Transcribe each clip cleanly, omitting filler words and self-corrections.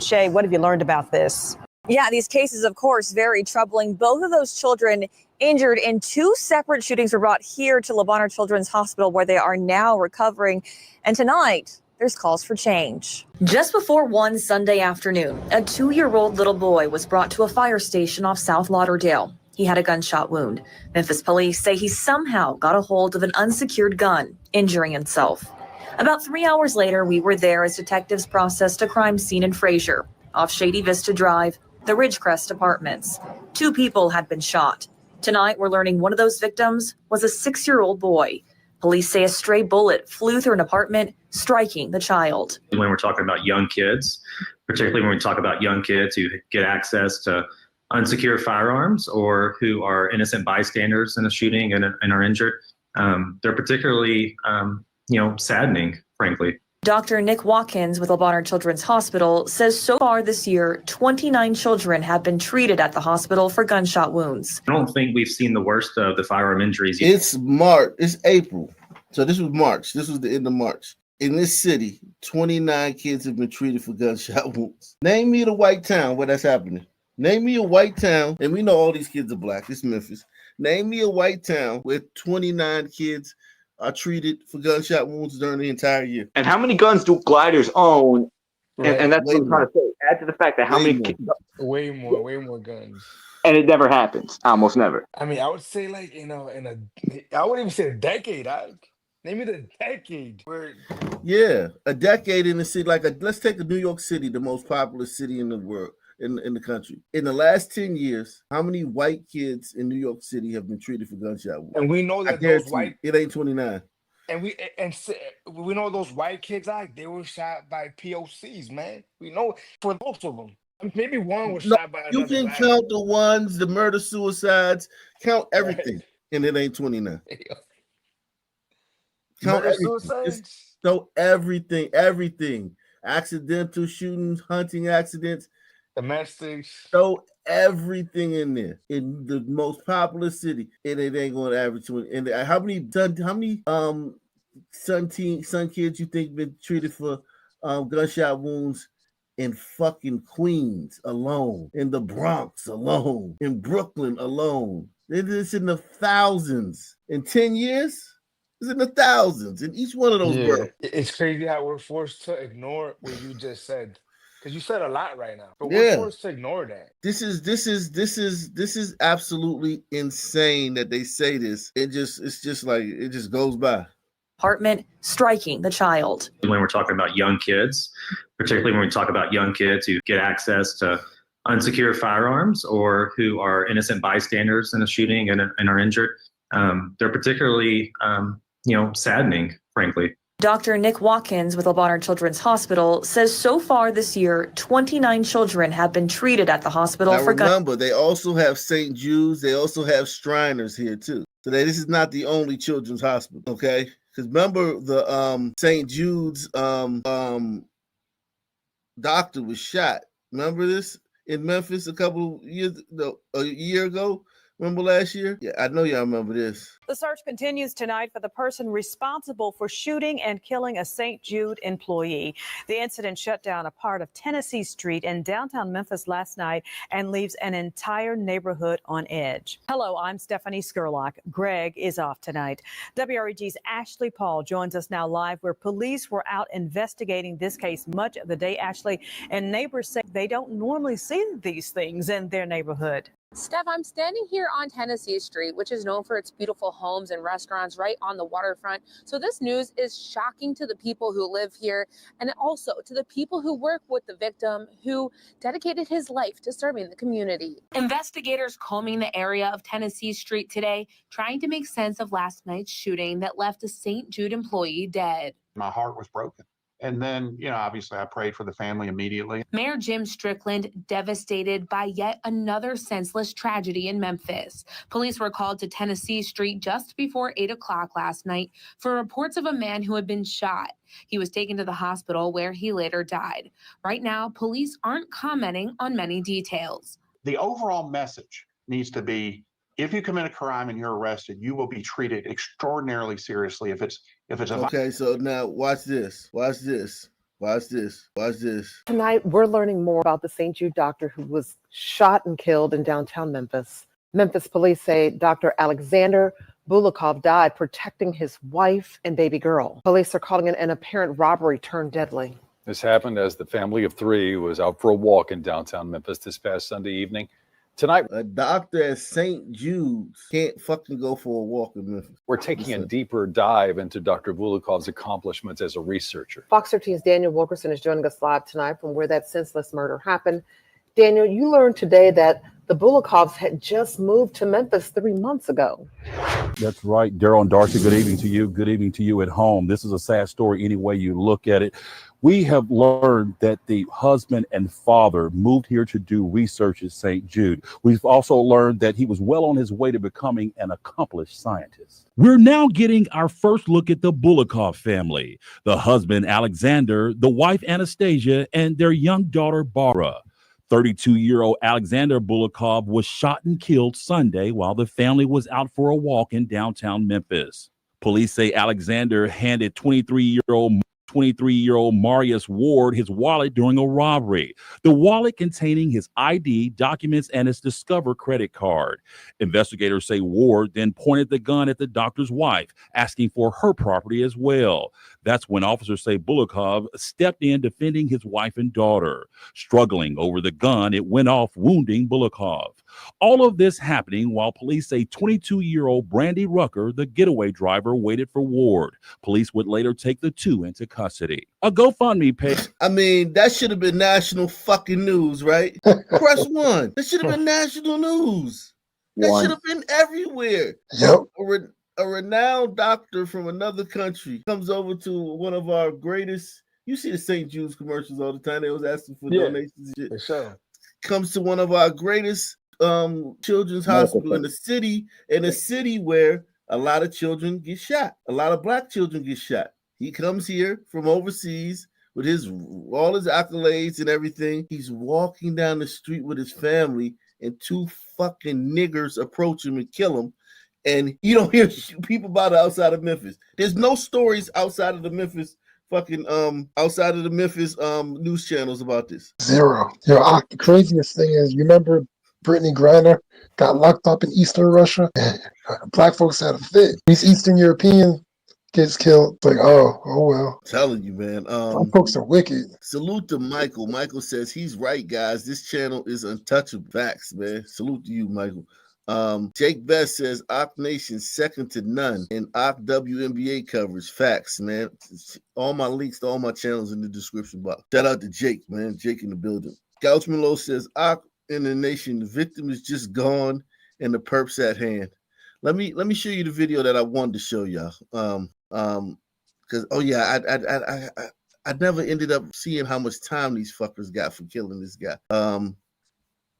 Shay, what have you learned about this? Yeah, these cases, of course, very troubling. Both of those children injured in two separate shootings were brought here to Le Bonheur Children's Hospital, where they are now recovering. And tonight, there's calls for change. Just before 1 Sunday afternoon, a 2-year-old little boy was brought to a fire station off South Lauderdale. He had a gunshot wound. Memphis police say he somehow got a hold of an unsecured gun, injuring himself. About 3 hours later, we were there as detectives processed a crime scene in Fraser, off Shady Vista Drive, the Ridgecrest Apartments. 2 people had been shot. Tonight, we're learning one of those victims was a 6-year-old boy. Police say a stray bullet flew through an apartment, striking the child. When we're talking about young kids, particularly when we talk about young kids who get access to unsecured firearms or who are innocent bystanders in a shooting and are injured, they're particularly saddening, frankly. Dr. Nick Watkins with Le Bonheur Children's Hospital says so far this year, 29 children have been treated at the hospital for gunshot wounds. I don't think we've seen the worst of the firearm injuries yet. It's March. It's April. So this was March. This was the end of March. In this city, 29 kids have been treated for gunshot wounds. Name me the white town where that's happening. Name me a white town, and we know all these kids are black. It's Memphis. Name me a white town where 29 kids are treated for gunshot wounds during the entire year. And how many guns do gliders own? And that's what I'm trying to say. Add to the fact that way more guns. And it never happens. Almost never. I mean, I would say I wouldn't even say a decade. Name me the decade. Yeah, a decade in the city. Let's take New York City, the most populous city in the world. In the country. In the last 10 years, how many white kids in New York City have been treated for gunshot wounds? And we know that those white... It ain't 29. And we know those white kids, they were shot by POCs, man. We know for most of them. Maybe one was shot by another. You can count the ones, the murder, suicides, count everything, right. And it ain't 29. Count everything. So everything. Accidental shootings, hunting accidents, domestics. Throw everything in there. In the most popular city, and it ain't going to average 20. And how many son kids you think been treated for gunshot wounds in fucking Queens alone, in the Bronx alone, in Brooklyn alone? It's in the thousands. In 10 years, it's in the thousands in each one of those boroughs. It's crazy how we're forced to ignore what you just said. Because you said a lot right now, but we're forced to ignore that. This is absolutely insane that they say this. It just goes by. Apartment striking the child. When we're talking about young kids, particularly when we talk about young kids who get access to unsecured firearms or who are innocent bystanders in a shooting and are injured, they're particularly saddening, frankly. Dr. Nick Watkins with Le Bonheur Children's Hospital says so far this year, 29 children have been treated at the hospital for gun. Remember, they also have St. Jude's. They also have Shriners here too. So this is not the only children's hospital, okay? Because remember, the St. Jude's doctor was shot. Remember this in Memphis a year ago? Remember last year? Yeah, I know y'all remember this. The search continues tonight for the person responsible for shooting and killing a St. Jude employee. The incident shut down a part of Tennessee Street in downtown Memphis last night and leaves an entire neighborhood on edge. Hello, I'm Stephanie Skurlock. Greg is off tonight. WREG's Ashley Paul joins us now live, where police were out investigating this case much of the day, Ashley, and neighbors say they don't normally see these things in their neighborhood. Steph, I'm standing here on Tennessee Street, which is known for its beautiful homes and restaurants right on the waterfront. So this news is shocking to the people who live here and also to the people who work with the victim who dedicated his life to serving the community. Investigators combing the area of Tennessee Street today, trying to make sense of last night's shooting that left a St. Jude employee dead. My heart was broken. And then, obviously I prayed for the family immediately. Mayor Jim Strickland devastated by yet another senseless tragedy in Memphis. Police were called to Tennessee Street just before 8 o'clock last night for reports of a man who had been shot. He was taken to the hospital where he later died. Right now, police aren't commenting on many details. The overall message needs to be, if you commit a crime and you're arrested, you will be treated extraordinarily seriously if it's okay, so now watch this. Watch this. Watch this. Tonight, we're learning more about the St. Jude doctor who was shot and killed in downtown Memphis. Memphis police say Dr. Alexander Bulikov died protecting his wife and baby girl. Police are calling it an apparent robbery turned deadly. This happened as the family of three was out for a walk in downtown Memphis this past Sunday evening. Tonight, a doctor at St. Jude's can't fucking go for a walk in Memphis. We're taking a deeper dive into Dr. Bulikov's accomplishments as a researcher. Fox 13's Daniel Wilkerson is joining us live tonight from where that senseless murder happened. Daniel, you learned today that the Bulikovs had just moved to Memphis 3 months ago. That's right. Daryl and Darcy, good evening to you. Good evening to you at home. This is a sad story any way you look at it. We have learned that the husband and father moved here to do research at St. Jude. We've also learned that he was well on his way to becoming an accomplished scientist. We're now getting our first look at the Bulikov family, the husband, Alexander, the wife, Anastasia, and their young daughter, Bara. 32-year-old Alexander Bulikov was shot and killed Sunday while the family was out for a walk in downtown Memphis. Police say Alexander handed 23-year-old Marius Ward his wallet during a robbery. The wallet containing his ID, documents, and his Discover credit card. Investigators say Ward then pointed the gun at the doctor's wife, asking for her property as well. That's when officers say Bulikov stepped in defending his wife and daughter. Struggling over the gun, it went off, wounding Bulikov. All of this happening while police say 22-year-old Brandy Rucker, the getaway driver, waited for Ward. Police would later take the two into custody. A GoFundMe page. I mean, that should have been national fucking news, right? Press one. That should have been national news. That should have been everywhere. Yep. A renowned doctor from another country comes over to one of our greatest. You see the St. Jude's commercials all the time. They was asking for donations and shit. For sure. Comes to one of our greatest children's hospital in a city where a lot of children get shot. A lot of black children get shot. He comes here from overseas with all his accolades and everything. He's walking down the street with his family, and two fucking niggers approach him and kill him. And you don't hear people about it outside of Memphis. There's no stories outside of the Memphis news channels about this. Zero. The craziest thing is, you remember Brittany Griner got locked up in Eastern Russia? Black folks had a fit. These Eastern European gets killed. It's like, oh well. I'm telling you, man. Black folks are wicked. Salute to Michael. Michael says he's right, guys. This channel is untouchable. Facts, man. Salute to you, Michael. Jake Best says Ock Nation second to none in Ock WNBA coverage. Facts, man. All my links to all my channels in the description box. Shout out to Jake, man. Jake in the building. Gouchman Low says Ock in the nation. The victim is just gone and the perps at hand. Let me show you the video that I wanted to show y'all. Because I never ended up seeing how much time these fuckers got for killing this guy.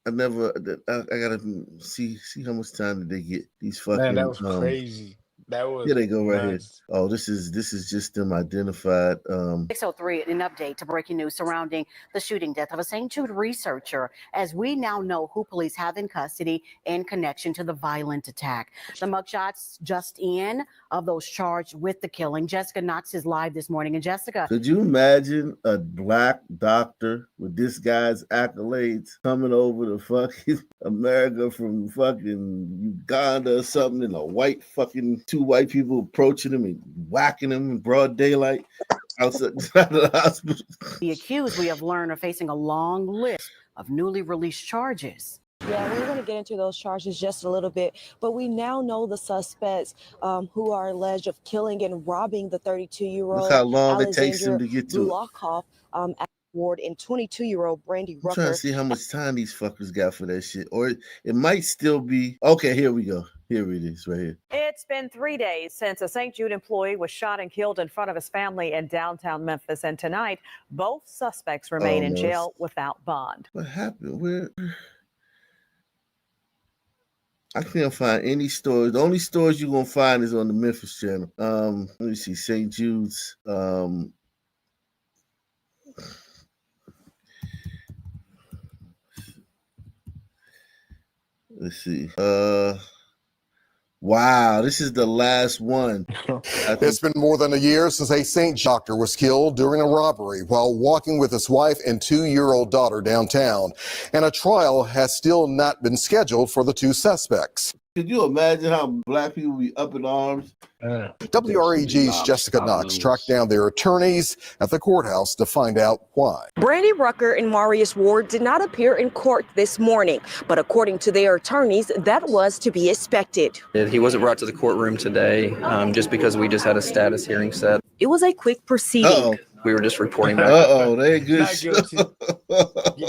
I gotta see how much time did they get. These fucking Man, that was crazy. That was here they go right nuts. here. Oh, this is just them identified. 6:03, an update to breaking news surrounding the shooting death of a St. Jude researcher, as we now know who police have in custody in connection to the violent attack. The mugshots just in of those charged with the killing. Jessica Knox is live this morning. And Jessica, could you imagine a black doctor with this guy's accolades coming over to fucking America from fucking Uganda or something, and a white fucking two white people approaching him and whacking him in broad daylight outside the hospital? the accused, we have learned, are facing a long list of newly released charges. Yeah, we're going to get into those charges just a little bit, but we now know the suspects who are alleged of killing and robbing the 32-year-old Look how long it takes Alexander him to get to it. Bulikov Ward and 22-year-old Brandy I'm trying Rucker. to see how much time these fuckers got for that shit. Or it might still be. Okay, here we go. Here it is right here. It's been 3 days since a St. Jude employee was shot and killed in front of his family in downtown Memphis. And tonight, both suspects remain in jail without bond. What happened? Where? I can't find any stores. The only stores you're going to find is on the Memphis channel. Let me see. St. Jude's. Let's see. Wow, this is the last one. It's been more than a year since a St. Doctor was killed during a robbery while walking with his wife and 2-year-old daughter downtown. And a trial has still not been scheduled for the two suspects. Could you imagine how black people be up in arms? WREG's Jessica Knox tracked down their attorneys at the courthouse to find out why. Brandy Rucker and Marius Ward did not appear in court this morning, but according to their attorneys, that was to be expected. He wasn't brought to the courtroom today just because we just had a status hearing set. It was a quick proceeding. We were just reporting back. They good. Not guilty.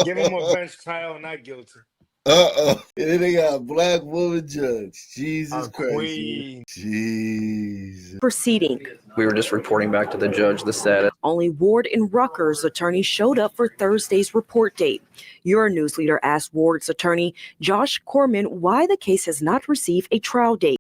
Give him a bench trial, not guilty. And then they got a black woman judge. Jesus Christ. Queen. Jesus. Proceeding. We were just reporting back to the judge the status. Only Ward and Rucker's attorney showed up for Thursday's report date. Your news leader asked Ward's attorney, Josh Corman, why the case has not received a trial date.